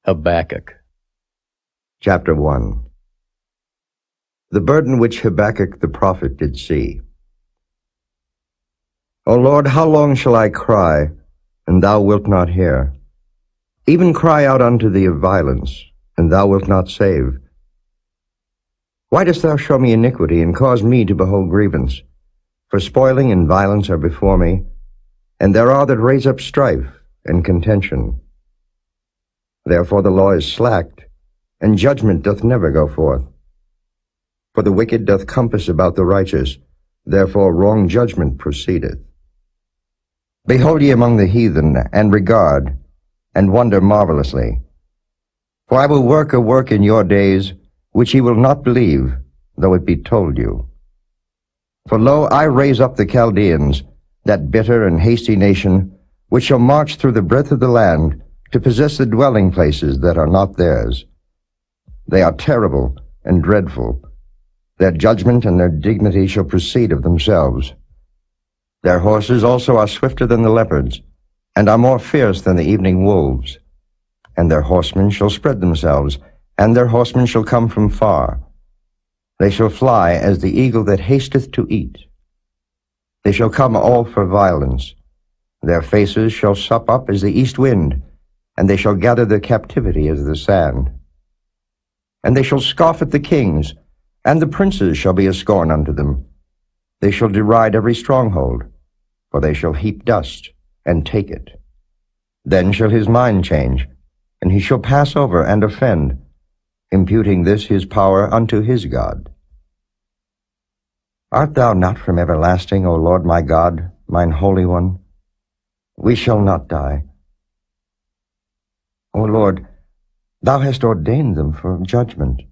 Habakkuk. Chapter 1. The burden which Habakkuk the prophet did see. O Lord, how long shall I cry, and thou wilt not hear? Even cry out unto thee of violence, and thou wilt not save. Why dost thou show me iniquity, and cause me to behold grievance? For spoiling and violence are before me, and there are that raise up strife and contention. Therefore the law is slacked, and judgment doth never go forth. For the wicked doth compass about the righteous, therefore wrong judgment proceedeth. Behold ye among the heathen, and regard, and wonder marvelously. For I will work a work in your days, which ye will not believe, though it be told you. For lo, I raise up the Chaldeans, that bitter and hasty nation, which shall march through the breadth of the land, to possess the dwelling places that are not theirs. They are terrible and dreadful. Their judgment and their dignity shall proceed of themselves. Their horses also are swifter than the leopards, and are more fierce than the evening wolves. And their horsemen shall spread themselves, and their horsemen shall come from far. They shall fly as the eagle that hasteth to eat. They shall come all for violence. Their faces shall sup up as the east wind, and they shall gather their captivity as the sand. And they shall scoff at the kings, and the princes shall be a scorn unto them. They shall deride every stronghold, for they shall heap dust, and take it. Then shall his mind change, and he shall pass over and offend, imputing this his power unto his God. Art thou not from everlasting, O Lord my God, mine Holy One? We shall not die. O Lord, thou hast ordained them for judgment,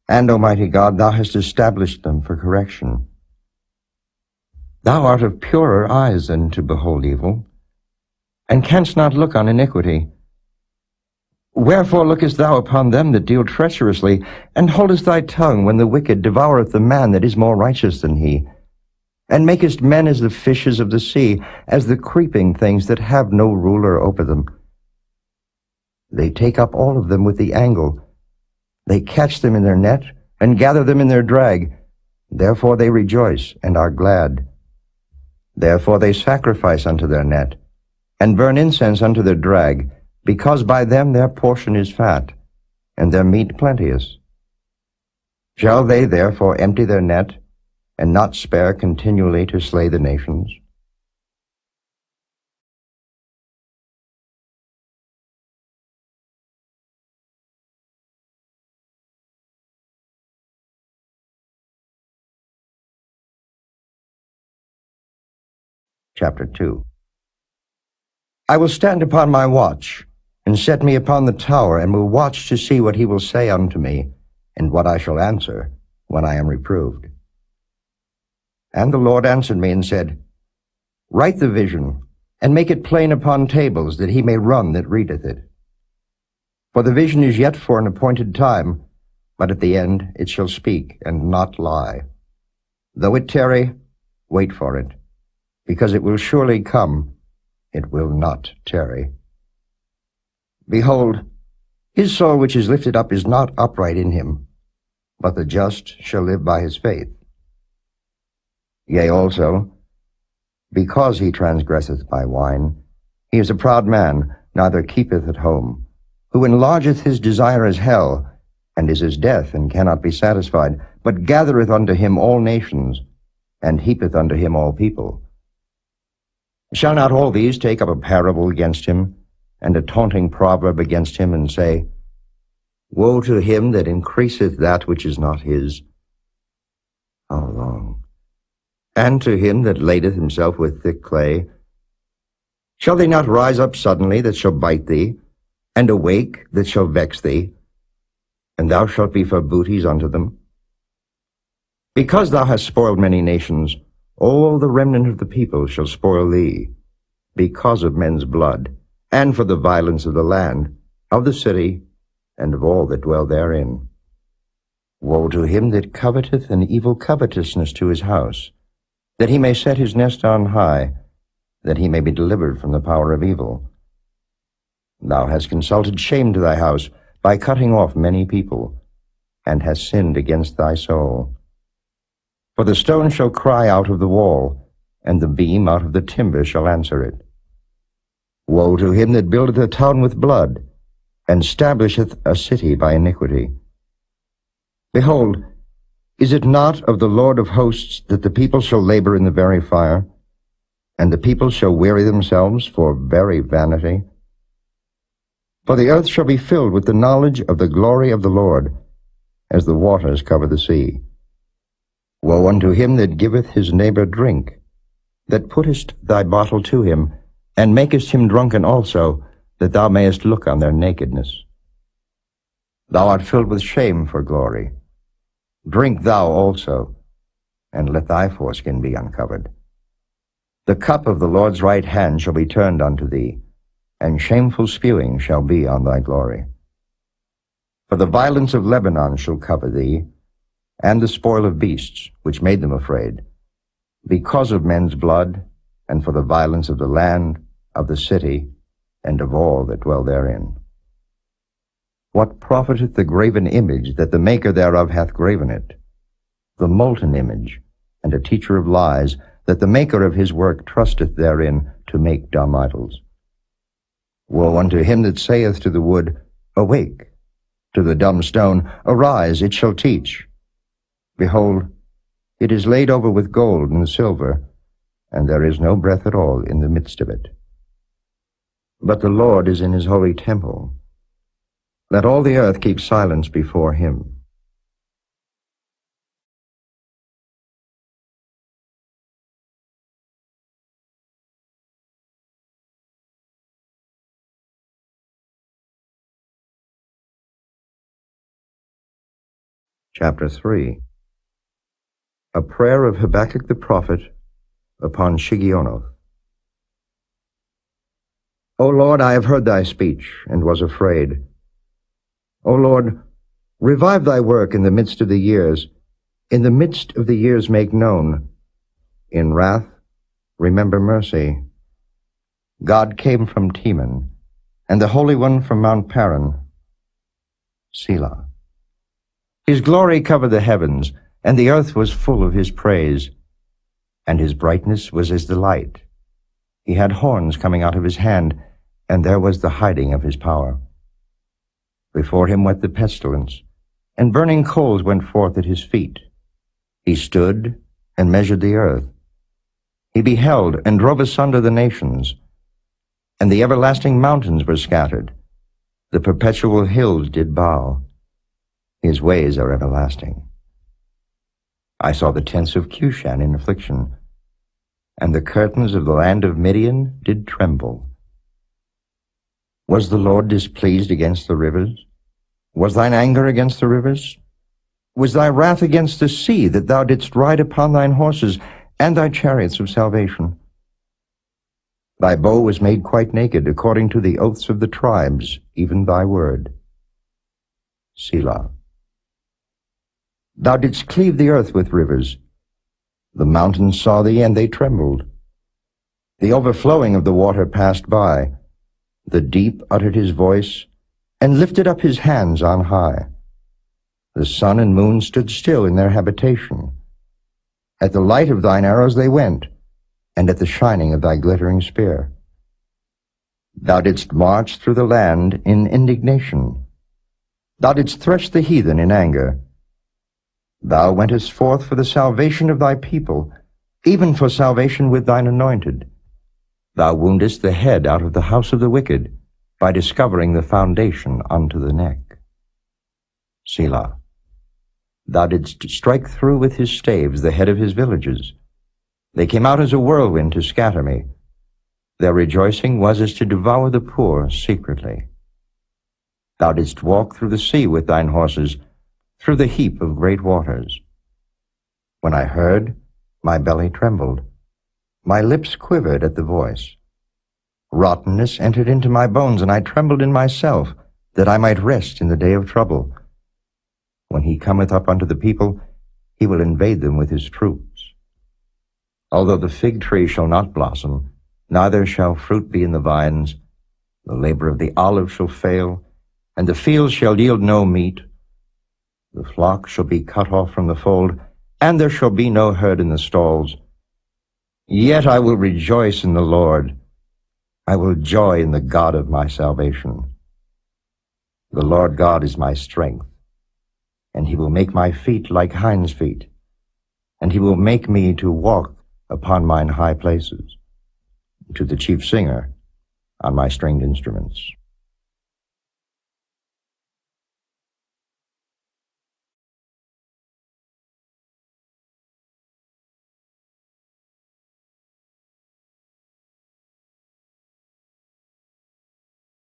and, Almighty God, thou hast established them for correction. Thou art of purer eyes than to behold evil, and canst not look on iniquity. Wherefore lookest thou upon them that deal treacherously, and holdest thy tongue when the wicked devoureth the man that is more righteous than he, and makest men as the fishes of the sea, as the creeping things that have no ruler over them? They take up all of them with the angle. They catch them in their net, and gather them in their drag. Therefore they rejoice, and are glad. Therefore they sacrifice unto their net, and burn incense unto their drag, because by them their portion is fat, and their meat plenteous. Shall they therefore empty their net, and not spare continually to slay the nations? Chapter 2. I will stand upon my watch, and set me upon the tower, and will watch to see what he will say unto me, and what I shall answer when I am reproved. And the Lord answered me and said, Write the vision, and make it plain upon tables, that he may run that readeth it. For the vision is yet for an appointed time, but at the end it shall speak, and not lie. Though it tarry, wait for it, because it will surely come, it will not tarry. Behold, his soul which is lifted up is not upright in him, but the just shall live by his faith. Yea, also, because he transgresseth by wine, he is a proud man, neither keepeth at home, who enlargeth his desire as hell, and is as death, and cannot be satisfied, but gathereth unto him all nations, and heapeth unto him all people. Shall not all these take up a parable against him, and a taunting proverb against him, and say, Woe to him that increaseth that which is not his? How long? And to him that ladeth himself with thick clay? Shall they not rise up suddenly that shall bite thee, and awake that shall vex thee, and thou shalt be for booties unto them? Because thou hast spoiled many nations, all the remnant of the people shall spoil thee, because of men's blood, and for the violence of the land, of the city, and of all that dwell therein. Woe to him that coveteth an evil covetousness to his house, that he may set his nest on high, that he may be delivered from the power of evil. Thou hast consulted shame to thy house by cutting off many people, and hast sinned against thy soul. For the stone shall cry out of the wall, and the beam out of the timber shall answer it. Woe to him that buildeth a town with blood, and stablisheth a city by iniquity. Behold, is it not of the Lord of hosts that the people shall labor in the very fire, and the people shall weary themselves for very vanity? For the earth shall be filled with the knowledge of the glory of the Lord, as the waters cover the sea. Woe unto him that giveth his neighbor drink, that puttest thy bottle to him, and makest him drunken also, that thou mayest look on their nakedness. Thou art filled with shame for glory. Drink thou also, and let thy foreskin be uncovered. The cup of the Lord's right hand shall be turned unto thee, and shameful spewing shall be on thy glory. For the violence of Lebanon shall cover thee, and the spoil of beasts, which made them afraid, because of men's blood, and for the violence of the land, of the city, and of all that dwell therein. What profiteth the graven image, that the maker thereof hath graven it? The molten image, and a teacher of lies, that the maker of his work trusteth therein to make dumb idols. Woe unto him that saith to the wood, Awake! To the dumb stone, Arise, it shall teach. Behold, it is laid over with gold and silver, and there is no breath at all in the midst of it. But the Lord is in his holy temple. Let all the earth keep silence before him. Chapter 3. A prayer of Habakkuk the prophet upon Shigionoth. O Lord, I have heard thy speech, and was afraid. O Lord, revive thy work in the midst of the years. In the midst of the years make known. In wrath, remember mercy. God came from Teman, and the Holy One from Mount Paran. Selah. His glory covered the heavens, and the earth was full of his praise. And his brightness was as the light. He had horns coming out of his hand, and there was the hiding of his power. Before him went the pestilence, and burning coals went forth at his feet. He stood and measured the earth. He beheld and drove asunder the nations, and the everlasting mountains were scattered. The perpetual hills did bow. His ways are everlasting. I saw the tents of Cushan in affliction, and the curtains of the land of Midian did tremble. Was the Lord displeased against the rivers? Was thine anger against the rivers? Was thy wrath against the sea, that thou didst ride upon thine horses, and thy chariots of salvation? Thy bow was made quite naked, according to the oaths of the tribes, even thy word. Selah. Thou didst cleave the earth with rivers. The mountains saw thee, and they trembled. The overflowing of the water passed by. The deep uttered his voice, and lifted up his hands on high. The sun and moon stood still in their habitation. At the light of thine arrows they went, and at the shining of thy glittering spear. Thou didst march through the land in indignation. Thou didst thresh the heathen in anger. Thou wentest forth for the salvation of thy people, even for salvation with thine anointed. Thou woundest the head out of the house of the wicked, by discovering the foundation unto the neck. Selah. Thou didst strike through with his staves the head of his villages. They came out as a whirlwind to scatter me. Their rejoicing was as to devour the poor secretly. Thou didst walk through the sea with thine horses, through the heap of great waters. When I heard, my belly trembled. My lips quivered at the voice. Rottenness entered into my bones, and I trembled in myself, that I might rest in the day of trouble. When he cometh up unto the people, he will invade them with his troops. Although the fig tree shall not blossom, neither shall fruit be in the vines, The labor of the olive shall fail, and the field shall yield no meat. The flock shall be cut off from the fold, and there shall be no herd in the stalls. Yet I will rejoice in the Lord. I will joy in the God of my salvation. The Lord God is my strength, and he will make my feet like hinds' feet, and he will make me to walk upon mine high places. To the chief singer on my stringed instruments.